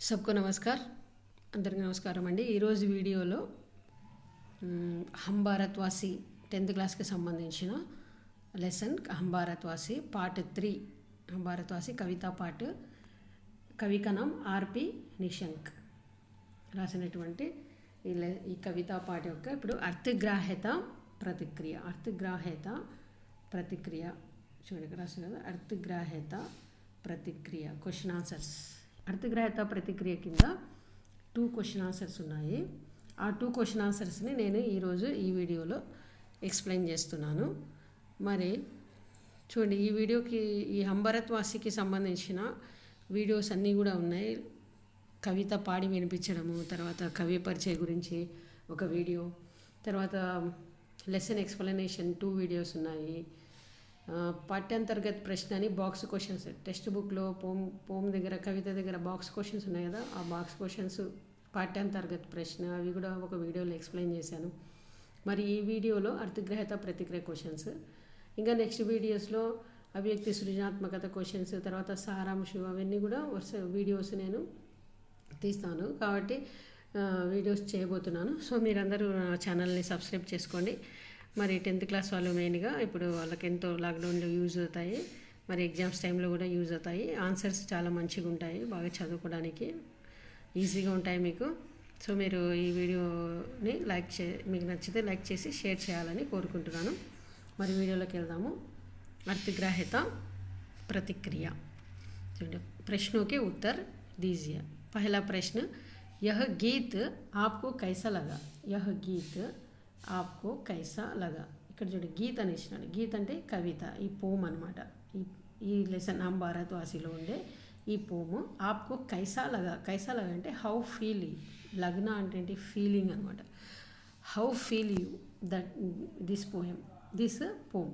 सबको नमस्कार అందరికీ నమస్కారం అండి. ఈరోజు వీడియోలో హమ్ భారత్ వాసి 10th క్లాస్కి సంబంధించిన లెసన్ హమ్ భారత్ వాసి పార్ట్ 3 హమ్ భారత్ వాసి కవితా పార్ట్ కవి का नाम ఆర్పి నిశంక్ రాసినటువంటి ఈ కవితా పాట యొక్క ఇప్పుడు అర్థగ్రాహ్యత ప్రతిక్రియ చూడండి రాసిన కదా. అర్థగ్రాహ్యత ప్రతిక్రియ క్వశ్చన్ ఆన్సర్స్. అర్థగ్రాహ్యత ప్రతిక్రియ కింద 2 క్వశ్చన్ ఆన్సర్స్ ఉన్నాయి. ఆ 2 క్వశ్చన్ ఆన్సర్స్ని నేను ఈరోజు ఈ వీడియోలో ఎక్స్ప్లెయిన్ చేస్తున్నాను. మరి చూడండి, ఈ వీడియోకి ఈ హమ్ భారత్ వాసికి సంబంధించిన వీడియోస్ అన్నీ కూడా ఉన్నాయి. కవిత పాడి వినిపించడము, తర్వాత కవి పరిచయ గురించి ఒక వీడియో, తర్వాత లెసన్ ఎక్స్ప్లెనేషన్ 2 వీడియోస్ ఉన్నాయి. పాఠ్యాంతర్గత ప్రశ్న అని బాక్స్ క్వశ్చన్స్, టెక్స్ట్ బుక్లో పోమ్ దగ్గర కవిత దగ్గర బాక్స్ క్వశ్చన్స్ ఉన్నాయి కదా, ఆ బాక్స్ క్వశ్చన్స్ పాఠ్యాంతర్గత ప్రశ్న అవి కూడా ఒక వీడియోలో ఎక్స్ప్లెయిన్ చేశాను. మరి ఈ వీడియోలో అర్థగ్రహత ప్రతిక్రియ క్వశ్చన్స్, ఇంకా నెక్స్ట్ వీడియోస్లో అవ్యక్తి సృజనాత్మకత క్వశ్చన్స్, తర్వాత సారాంశం అవన్నీ కూడా వరుస వీడియోస్ నేను తీస్తాను. కాబట్టి వీడియోస్ చేయబోతున్నాను. సో మీరందరూ నా ఛానల్ని సబ్స్క్రైబ్ చేసుకోండి. మరి 10th క్లాస్ వాళ్ళు మెయిన్గా ఇప్పుడు వాళ్ళకి ఎంతో లాక్డౌన్లో యూజ్ అవుతాయి, మరి ఎగ్జామ్స్ టైంలో కూడా యూజ్ అవుతాయి. ఆన్సర్స్ చాలా మంచిగా ఉంటాయి, బాగా చదువుకోవడానికి ఈజీగా ఉంటాయి మీకు. సో మీరు ఈ వీడియోని మీకు నచ్చితే లైక్ చేసి షేర్ చేయాలని కోరుకుంటున్నాను. మరి వీడియోలోకి వెళ్దాము. అర్థగ్రాహ్యత प्रतिक्रिय. प्रश्नों के उत्तर दीजिए. पहला प्रश्न, यह गीत आपको कैसा लगा? यह गीत आपको कैसा लगा? ఇక్కడ చూడండి, గీత్ అని ఇచ్చినాడు. గీత్ అంటే కవిత, ఈ పోమ్ అనమాట. ఈ లెసన్ హమ్ భారత్ వాసిలో ఉండే ఈ పోము. ఆప్కో కైసా లగా అంటే హౌ ఫీల్ యూ. లగ్న అంటే ఏంటి? ఫీలింగ్ అనమాట. How feel you that this poem.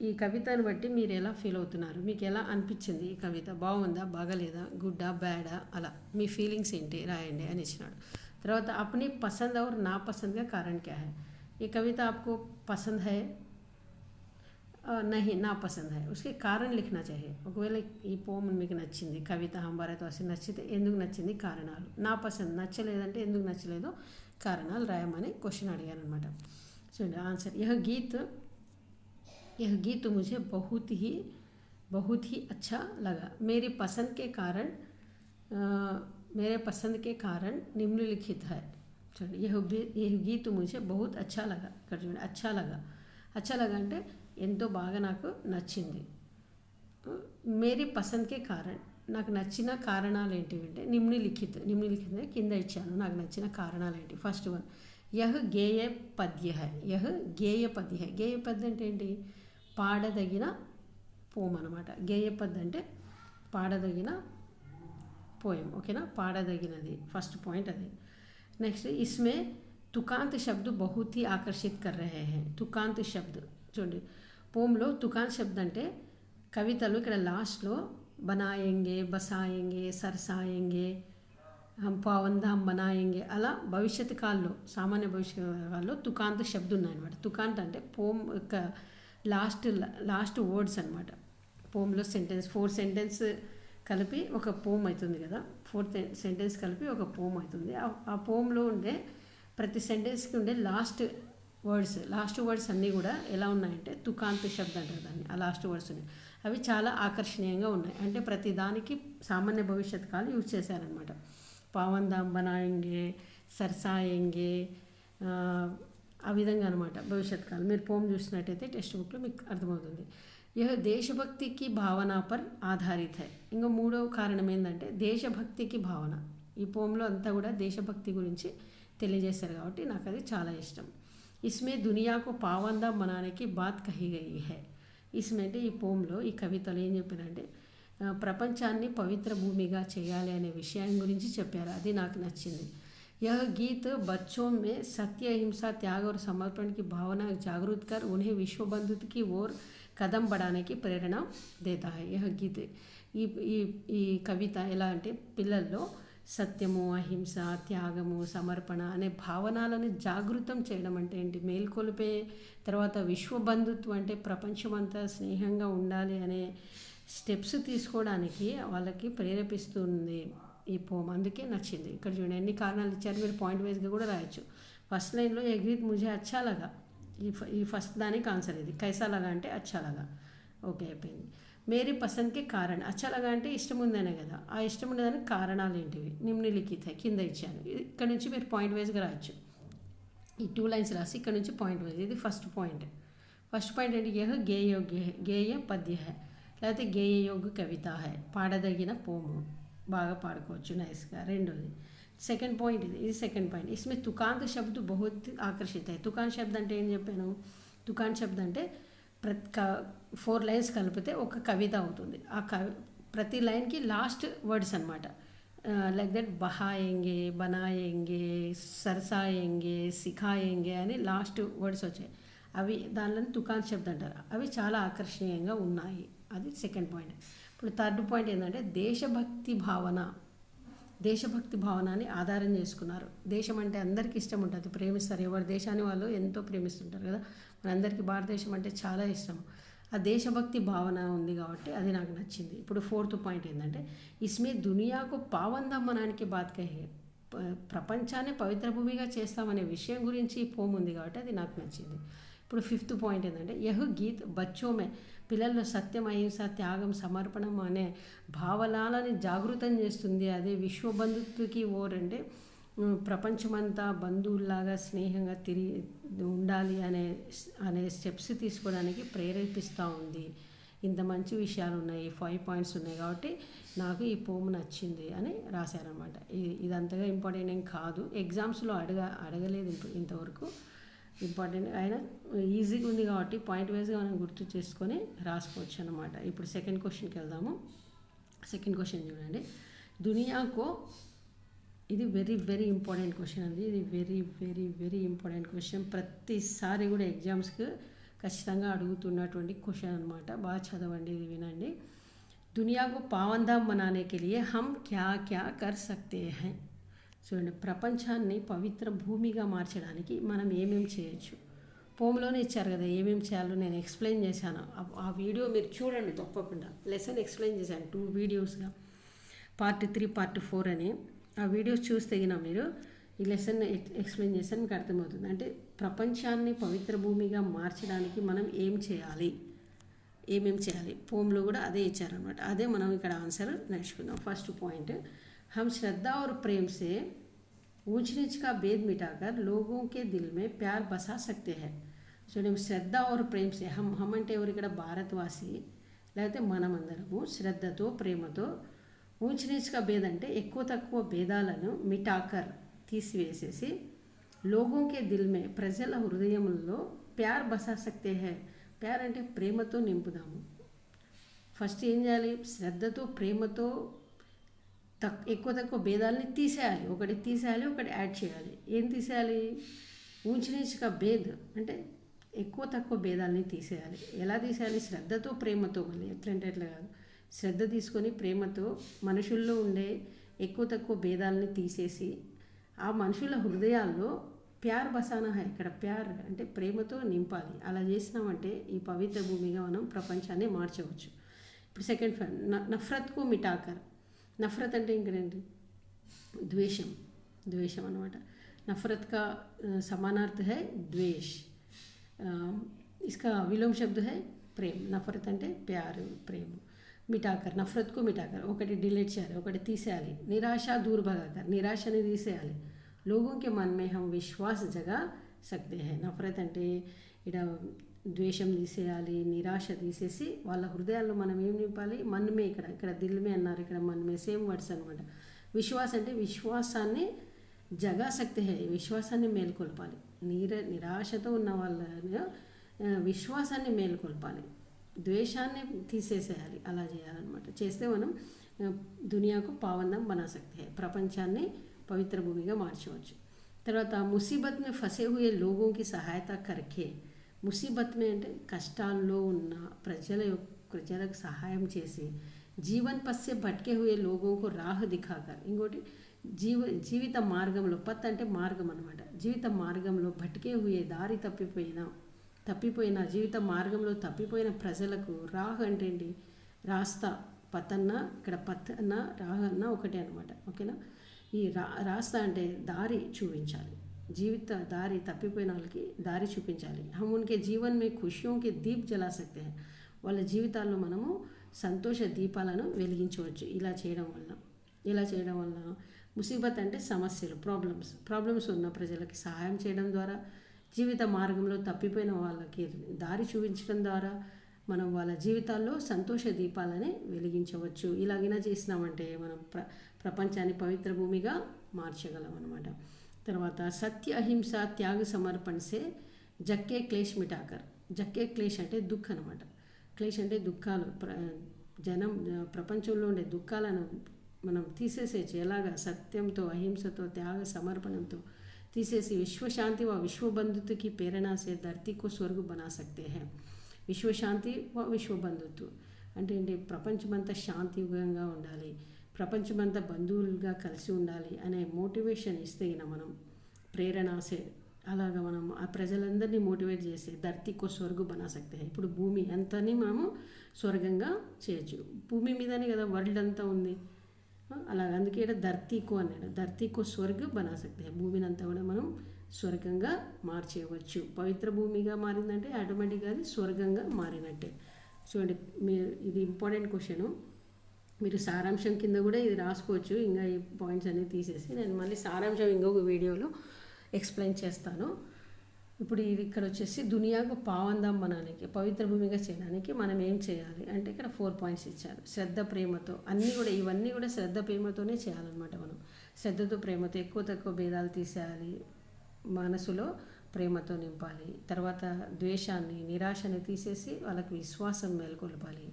ఈ కవితను బట్టి మీరు ఎలా ఫీల్ అవుతున్నారు, మీకు ఎలా అనిపించింది ఈ కవిత? బాగుందా, బాగలేదా, గుడ్డా, బ్యాడా, అలా మీ ఫీలింగ్స్ ఏంటి రాయండి అని ఇచ్చినాడు. తర్వాత अपनी पसंद और नापसंद का कारण क्या है? ये कविता आपको पसंद है, नहीं नापसंद है, उसके कारण लिखना चाहिए. ఒకవేళ ఈ పోమ్ మీకు నచ్చింది, కవిత హమ్ భారత్ వాసి నచ్చితే ఎందుకు నచ్చింది, కారణాలు. నాపసంద్ నచ్చలేదంటే ఎందుకు నచ్చలేదో కారణాలు రాయమని క్వశ్చన్ అడిగాను అనమాట. చూడండి ఆన్సర్, यह गीत मुझे बहुत ही अच्छा लगा. मेरे पसंद के कारण निम्नलिखित है. చూడండి, यह गीत मुझे बहुत अच्छा लगा. ఇక్కడ చూడండి, अच्छा लगा అంటే ఎంతో బాగా నాకు నచ్చింది. మేరీ పసంద్కే కారణ్, నాకు నచ్చిన కారణాలు ఏంటివి అంటే నిమ్నలిఖిత్ కింద ఇచ్చాను. నాకు నచ్చిన కారణాలు ఏంటి? ఫస్ట్ వన్, యహ్ గేయ పద్య హై. గేయ పద్య అంటే ఏంటి? పాడదగిన పోమ్ అనమాట. గేయ పద్య అంటే పాడదగిన పోయం, ఓకేనా? పాడదగినది ఫస్ట్ పాయింట్ అది. నెక్స్ట్, ఇస్మే తుకాంత్ శబ్ద్ బహుత్ హీ ఆకర్షిత్ కర్ రహే హై. తుకాంత్ శబ్ద్ చూడండి, పోమ్లో తుకాంత్ శబ్ద్ అంటే కవితలు ఇక్కడ లాస్ట్లో బనాయేంగే, బసాయేంగే, సరసాయేంగే, హమ్ పావందా హమ్ బనాయేంగే, అలా భవిష్యత్ కాలంలో, సామాన్య భవిష్యత్ కాలంలో తుకాంత్ శబ్ద్ ఉన్నాయన్నమాట. తుకాంత్ అంటే పోమ్ యొక్క లాస్ట్ వర్డ్స్ అనమాట. పోమ్లో 4 సెంటెన్స్ కలిపి ఒక పోమ్ అవుతుంది కదా, 4th సెంటెన్స్ కలిపి ఒక పోమ్ అవుతుంది. ఆ పోమ్లో ఉండే ప్రతి సెంటెన్స్కి ఉండే లాస్ట్ వర్డ్స్ అన్నీ కూడా ఎలా ఉన్నాయంటే తుకాంత్ శబ్ద్ అంటారు దాన్ని. ఆ లాస్ట్ వర్డ్స్ ఉన్నాయి, అవి చాలా ఆకర్షణీయంగా ఉన్నాయి. అంటే ప్రతి దానికి సామాన్య భవిష్యత్ కాలం యూజ్ చేశారనమాట. పావందాం బనాయింగే, సరసాయంగే, ఆ విధంగా అనమాట భవిష్యత్ కాలం. మీరు పోమ్ చూసినట్టయితే టెక్స్ట్ బుక్లో మీకు అర్థమవుతుంది. यह దేశభక్తికి భావన పర్ ఆధారిత హై. ఇంకా 3వ కారణం ఏంటంటే దేశభక్తికి భావన. ఈ పోమ్లో అంతా కూడా దేశభక్తి గురించి తెలియజేశారు కాబట్టి నాకు అది చాలా ఇష్టం. ఇస్మే దునియాకు పావందా బనానేకి బాత్ కహీ గయి హై. ఇస్మే అంటే ఈ పోమ్లో, ఈ కవితలో ఏం చెప్పారంటే ప్రపంచాన్ని పవిత్ర భూమిగా చేయాలి అనే విషయం గురించి చెప్పారు. అది నాకు నచ్చింది. यह गीत बच्चों में सत्य, अहिंसा, त्याग और समर्पण की भावना जागृत कर उन्हें विश्व बंधुत्व की ओर कदम बढ़ाने की प्रेरणा देता है. यह गीत ఈ కవిత ఎలా అంటే పిల్లల్లో సత్యము, అహింస, త్యాగము, సమర్పణ అనే భావనలను జాగృతం చేయడం అంటే ఏంటి? మేల్కొల్పే. తర్వాత విశ్వబంధుత్వం అంటే ప్రపంచమంతా స్నేహంగా ఉండాలి అనే స్టెప్స్ తీసుకోవడానికి వాళ్ళకి ప్రేరేపిస్తుంది. ఈ పోమ్ అందుకే నచ్చింది. ఇక్కడ చూడండి ఎన్ని కారణాలు ఇచ్చారు, మీరు పాయింట్ వైజ్గా కూడా రాయొచ్చు. ఫస్ట్ లైన్లో ఏ గీత్ ముझे अच्छा लगा, ఈ ఫస్ట్ దానికి ఆన్సర్ ఇది. కైసా లగా అంటే అచ్చా లగా. ఓకే అయిపోయింది. మేరీ పసంద్కి కారణ్, అచ్చా లగా అంటే ఇష్టం ఉందనే కదా, ఆ ఇష్టం ఉండేదానికి కారణాలు ఏంటివి, నిమ్నలిఖిత కింద ఇచ్చాను. ఇక్కడ నుంచి మీరు పాయింట్ వైజ్గా రాయొచ్చు. ఈ 2 లైన్స్ రాసి ఇక్కడ నుంచి పాయింట్ వైజ్. ఇది ఫస్ట్ పాయింట్. ఫస్ట్ పాయింట్ ఏంటి, యహ్ గేయోగ్య హై, గేయ పద్య హై, లేకపోతే గేయయోగ్య కవిత హై, పాడదగిన పోము, బాగా పాడుకోవచ్చు నైస్గా. రెండోది సెకండ్ పాయింట్ ఇది సెకండ్ పాయింట్. ఇస్మే తుకాంత్ శబ్ద బహుత్ ఆకర్షిత హై. తుకాన్ శబ్ద అంటే ఏం చెప్పాను, తుకాన్ శబ్ద అంటే 4 లైన్స్ కలిపితే ఒక కవిత అవుతుంది. ఆ ప్రతి లైన్కి లాస్ట్ వర్డ్స్ అనమాట. లైక్ దట్ బహాయేంగే, బనాయేంగే, సరసాయేంగే, సిఖాయేంగే అని లాస్ట్ వర్డ్స్ వచ్చాయి. అవి దానిలో తుకాన్ శబ్ద అంటారు. అవి చాలా ఆకర్షణీయంగా ఉన్నాయి. అది సెకండ్ పాయింట్. ఇప్పుడు థర్డ్ పాయింట్ ఏంటంటే దేశభక్తి భావనని ఆధారం చేసుకున్నారు. దేశం అంటే అందరికీ ఇష్టం ఉంటుంది, ప్రేమిస్తారు. ఎవరి దేశాన్ని వాళ్ళు ఎంతో ప్రేమిస్తుంటారు కదా. మనందరికీ భారతదేశం అంటే చాలా ఇష్టం. ఆ దేశభక్తి భావన ఉంది కాబట్టి అది నాకు నచ్చింది. ఇప్పుడు ఫోర్త్ పాయింట్ ఏంటంటే ఇస్మే దునియాకు పావందం మనానికి బాత్ కహే, ప్రపంచాన్ని పవిత్ర భూమిగా చేస్తామనే విషయం గురించి పోము ఉంది కాబట్టి అది నాకు నచ్చింది. ఇప్పుడు ఫిఫ్త్ పాయింట్ ఏంటంటే యహ్ గీత్ బచ్చోమే, పిల్లల్లో సత్యం, అహింస, త్యాగం, సమర్పణం అనే భావనాలని జాగృతం చేస్తుంది. అదే విశ్వబంధుత్వకి ఓరంటే ప్రపంచమంతా బంధువుల్లాగా స్నేహంగా తిరిగి ఉండాలి అనే స్టెప్స్ తీసుకోవడానికి ప్రేరేపిస్తూ ఉంది. ఇంత మంచి విషయాలు ఉన్నాయి, 5 పాయింట్స్ ఉన్నాయి కాబట్టి నాకు ఈ పోము నచ్చింది అని రాశారనమాట. ఇది అంతగా ఇంపార్టెంట్ ఏం కాదు, ఎగ్జామ్స్లో అడగలేదు ఇంతవరకు. ఇంపార్టెంట్ అయినా ఈజీగా ఉంది కాబట్టి పాయింట్ వైజ్గా మనం గుర్తు చేసుకొని రాసుకోవచ్చు అనమాట. ఇప్పుడు సెకండ్ క్వశ్చన్కి వెళ్దాము. సెకండ్ క్వశ్చన్ చూడండి. దునియాకో, ఇది వెరీ వెరీ ఇంపార్టెంట్ క్వశ్చన్ అండి. ఇది very very very important question. ప్రతిసారి కూడా ఎగ్జామ్స్కి ఖచ్చితంగా అడుగుతున్నటువంటి క్వశ్చన్ అనమాట. బాగా చదవండి, ఇది వినండి. దునియాకు పావందాం మనానే కే లియే హమ్ క్యా క్యా కర్ సక్తే హై. చూడండి, ప్రపంచాన్ని పవిత్ర భూమిగా మార్చడానికి మనం ఏమేమి చేయొచ్చు. పోమ్లోనే ఇచ్చారు కదా ఏమేమి చేయాలో నేను ఎక్స్ప్లెయిన్ చేశాను. ఆ వీడియో మీరు చూడండి తప్పకుండా. లెసన్ ఎక్స్ప్లెయిన్ చేశాను 2 వీడియోస్గా, పార్ట్ 3 పార్ట్ 4 అని. ఆ వీడియోస్ చూస్తే మీరు ఈ లెసన్ ఎక్స్ప్లెయిన్ చేస్తే మీకు అర్థమవుతుంది. అంటే ప్రపంచాన్ని పవిత్ర భూమిగా మార్చడానికి మనం ఏమేమి చేయాలి పోమ్లో కూడా అదే ఇచ్చారనమాట. అదే మనం ఇక్కడ ఆన్సర్ నేర్చుకుందాం. ఫస్ట్ పాయింట్, हम श्रद्धा और प्रेम से ऊंच नीच का भेद मिटाकर लोगों के दिल में प्यार बसा सकते हैं. చూడండి, శ్రద్ధ और ప్రేమ్ సే, హమ్ అంటే ఎవరు ఇక్కడ భారతవాసి లేకపోతే మనమందరము శ్రద్ధతో ప్రేమతో, ఊంచ్ నీచ్గా భేద అంటే ఎక్కువ తక్కువ భేదాలను మిటాకర్ తీసివేసేసి, లోగోంకే దిల్ మే ప్రజల హృదయంలో ప్యార్ బసా సక్తే హై, ప్యార్ అంటే ప్రేమతో నింపుదాము. ఫస్ట్ ఏం చేయాలి, శ్రద్ధతో ప్రేమతో ఎక్కువ తక్కువ భేదాలని తీసేయాలి. ఒకటి తీసేయాలి, ఒకటి యాడ్ చేయాలి. ఏం తీసేయాలి, ఊంచ్ నీచ్గా భేద్ అంటే ఎక్కువ తక్కువ భేదాలని తీసేయాలి. ఎలా తీసేయాలి, శ్రద్ధతో ప్రేమతో. మళ్ళీ ఎట్లంటే ఎట్లా కాదు, శ్రద్ధ తీసుకొని ప్రేమతో మనుషుల్లో ఉండే ఎక్కువ తక్కువ భేదాలని తీసేసి ఆ మనుషుల హృదయాల్లో ప్యార్ బసానా హై, ఇక్కడ ప్యార్ అంటే ప్రేమతో నింపాలి. అలా చేసినామంటే ఈ పవిత్ర భూమిగా మనం ప్రపంచాన్ని మార్చవచ్చు. ఇప్పుడు సెకండ్ పాయింట్, నఫరత్కు మిటాకర్. నఫరత్ అంటే ఇంకేంటి, ద్వేషం అనమాట. నఫరత్ కా సమానార్థ హై ద్వేష్, ఇస్కా విలోమ శబ్ద హై ప్రేమ్. నఫరత్ అంటే ప్యారు, ప్రేమ. మిటాకర్, నఫరత్కు మిటాకర్, ఒకటి డిలీట్ చేయాలి, ఒకటి తీసేయాలి. నిరాశ దూర్ భగాకర్, నిరాశని తీసేయాలి. లోగోంకే మన్ మే హమ్ విశ్వాస్ జగా సక్తే హై. నఫరత్ అంటే ఇక్కడ ద్వేషం తీసేయాలి, నిరాశ తీసేసి వాళ్ళ హృదయాల్లో మనం ఏం నింపాలి, మన్మే. ఇక్కడ దిల్మే అన్నారు, ఇక్కడ మన్మే, సేమ్ వర్డ్స్ అనమాట. విశ్వాస్ అంటే విశ్వాసాన్ని జగా సక్తే హై, విశ్వాసాన్ని మేల్కొల్పాలి. నిరాశతో ఉన్న వాళ్ళ విశ్వాసాన్ని మేల్కొల్పాలి, ద్వేషాన్ని తీసేసేయాలి. అలా చేయాలన్నమాట. చేస్తే మనం దునియాకు పావందం బనా సక్తే హై, ప్రపంచాన్ని పవిత్ర భూమిగా మార్చవచ్చు. తర్వాత ముసీబత్ మే ఫసే హుయే లోగోంకి సహాయత కర్కే. ముసీబత్ మే అంటే కష్టాల్లో ఉన్న ప్రజలకు సహాయం చేసి, జీవన్ పస్సే భట్కే హుయే లోగోంకు రాహ్ దిఖాకర్. ఇంకోటి జీవిత మార్గంలో, పత్ అంటే మార్గం అనమాట. జీవిత మార్గంలో భట్కే హుయే దారి తప్పిపోయిన జీవిత మార్గంలో తప్పిపోయిన ప్రజలకు, రాహ్ అంటే ఏంటి రాస్తా, పతన్న, ఇక్కడ పతన్న రాహన్న ఒకటే అనమాట. ఓకేనా. ఈ రాస్తా అంటే దారి చూపించాలి, జీవిత దారి తప్పిపోయిన వాళ్ళకి దారి చూపించాలి. హమ్ ఉన్కే జీవన్ మే ఖుషియోं के दीप जला सकते हैं. వాళ్ళ జీవితాల్లో మనము సంతోష దీపాలను వెలిగించవచ్చు ఇలా చేయడం వల్ల. ముసీబత్ అంటే సమస్యలు, ప్రాబ్లమ్స్ ఉన్న ప్రజలకి సహాయం చేయడం ద్వారా, జీవిత మార్గంలో తప్పిపోయిన వాళ్ళకి దారి చూపించడం ద్వారా మనం వాళ్ళ జీవితాల్లో సంతోష దీపాలని వెలిగించవచ్చు. ఇలాగిన చేసినామంటే మనం ప్రపంచాన్ని పవిత్ర భూమిగా మార్చగలం అన్నమాట. తర్వాత సత్య, అహింస, త్యాగ, సమర్పణసే జక్కే క్లేష్ మిటాకర్. జక్కే క్లేష్ అంటే దుఃఖం అనమాట. క్లేష్ అంటే దుఃఖాలు, ప్రపంచంలో ఉండే దుఃఖాలను మనం తీసేసేయచ్చు. ఎలాగా? సత్యంతో, అహింసతో, త్యాగ సమర్పణంతో తీసేసి విశ్వశాంతి వ విశ్వబంధుత్వకి ప్రేరణ సే ధरती को स्वर्ग बना सकते हैं. విశ్వశాంతి వ విశ్వబంధుత్వ అంటే ఏంటి? ప్రపంచమంతా శాంతియుతంగా ఉండాలి, ప్రపంచమంతా బంధువులుగా కలిసి ఉండాలి అనే మోటివేషన్ ఇస్తే మనం ప్రేరణసే అలాగా మనం ఆ ప్రజలందరినీ మోటివేట్ చేసి ధरती को स्वर्ग बना सकते हैं. ఇప్పుడు భూమి అంతని మనము స్వర్గంగా చేయొచ్చు. భూమి మీదనే కదా వరల్డ్ అంతా ఉంది. అలాగ అందుకే ఇక్కడ ధర్తీకో అన్నాడు. ధర్తీకో స్వర్గ బనా సక్తే. భూమిని అంతా కూడా మనం స్వర్గంగా మార్చేయవచ్చు. పవిత్ర భూమిగా మారిందంటే ఆటోమేటిక్గా అది స్వర్గంగా మారినట్టే. చూడండి, మీరు ఇది ఇంపార్టెంట్ క్వశ్చను. మీరు సారాంశం కింద కూడా ఇది రాసుకోవచ్చు. ఇంకా ఈ పాయింట్స్ అన్నీ తీసేసి నేను మళ్ళీ సారాంశం ఇంకొక వీడియోలో ఎక్స్ప్లెయిన్ చేస్తాను. ఇప్పుడు ఇది ఇక్కడ వచ్చేసి దునియాకు పావందం బనానికి, పవిత్ర భూమిగా చేయడానికి మనం ఏం చేయాలి అంటే ఇక్కడ 4 పాయింట్స్ ఇచ్చారు. శ్రద్ధ, ప్రేమతో అన్నీ కూడా ఇవన్నీ కూడా శ్రద్ధ ప్రేమతోనే చేయాలన్నమాట. మనం శ్రద్ధతో ప్రేమతో ఎక్కువ తక్కువ భేదాలు తీసేయాలి, మనసులో ప్రేమతో నింపాలి. తర్వాత ద్వేషాన్ని, నిరాశని తీసేసి వాళ్ళకి విశ్వాసం మేల్కొల్పాలి.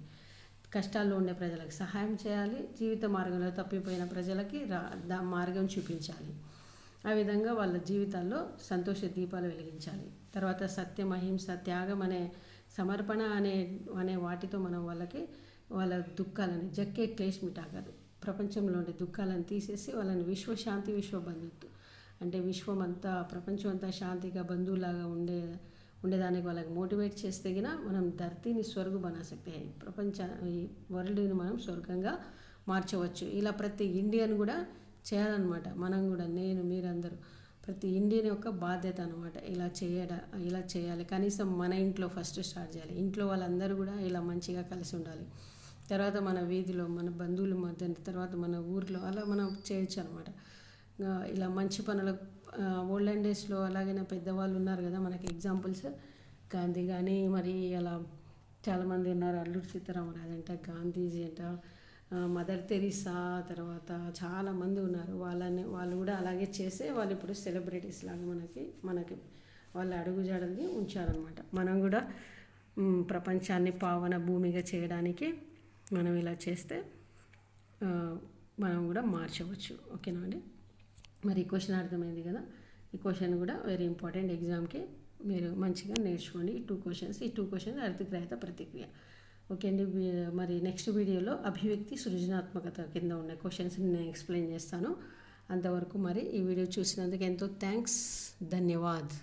కష్టాల్లో ఉండే ప్రజలకు సహాయం చేయాలి. జీవిత మార్గంలో తప్పిపోయిన ప్రజలకి మార్గం చూపించాలి. ఆ విధంగా వాళ్ళ జీవితాల్లో సంతోష దీపాలు వెలిగించాలి. తర్వాత సత్యం, అహింస, త్యాగం అనే సమర్పణ అనే వాటితో మనం వాళ్ళ దుఃఖాలని జక్కే క్లేష్ మిటాకర్, ప్రపంచంలో ఉండే దుఃఖాలను తీసేసి వాళ్ళని విశ్వశాంతి, విశ్వబంధుత్వం అంటే విశ్వమంతా, ప్రపంచం అంతా శాంతిగా బంధువులాగా ఉండేదానికి వాళ్ళకి మోటివేట్ చేస్తే మనం ధర్తీని స్వర్గ బనా సక్తే. ఈ వరల్డ్ని మనం స్వర్గంగా మార్చవచ్చు. ఇలా ప్రతి ఇండియన్ కూడా చేయాలన్నమాట. మనం కూడా, నేను, మీరందరూ, ప్రతి ఇండియన్ యొక్క బాధ్యత అనమాట. ఇలా చేయాలి. కనీసం మన ఇంట్లో ఫస్ట్ స్టార్ట్ చేయాలి. ఇంట్లో వాళ్ళందరూ కూడా ఇలా మంచిగా కలిసి ఉండాలి. తర్వాత మన వీధిలో, మన బంధువుల మధ్య, తర్వాత మన ఊర్లో అలా మనం చేయొచ్చు అనమాట. ఇలా మంచి పనులు ఓల్డెన్ డేస్లో అలాగైనా పెద్దవాళ్ళు ఉన్నారు కదా మనకి ఎగ్జాంపుల్స్. గాంధీ కానీ, మరి అలా చాలామంది ఉన్నారు. అల్లూరి సీతారామరాజు అంట, గాంధీజీ అంట, మదర్ తెరీసా, తర్వాత చాలామంది ఉన్నారు. వాళ్ళు కూడా అలాగే చేసే వాళ్ళు ఇప్పుడు సెలబ్రిటీస్ లాగా మనకి వాళ్ళ అడుగుజాడల్ని ఉంచారనమాట. మనం కూడా ప్రపంచాన్ని పావన భూమిగా చేయడానికి మనం ఇలా చేస్తే మనం కూడా మార్చవచ్చు. ఓకేనా అండి? మరి ఈ క్వశ్చన్ అర్థమైంది కదా. ఈ క్వశ్చన్ కూడా వెరీ ఇంపార్టెంట్, ఎగ్జామ్కి మీరు మంచిగా నేర్చుకోండి. ఈ 2 క్వశ్చన్స్ అర్థగ్రహత ప్రతిక్రియ. ఓకే అండి. మరి నెక్స్ట్ వీడియోలో అభివ్యక్తి, సృజనాత్మకత కింద ఉన్న క్వశ్చన్స్ని నేను ఎక్స్ప్లెయిన్ చేస్తాను. అంతవరకు మరి ఈ వీడియో చూసినందుకు ఎంతో థ్యాంక్స్. ధన్యవాద్.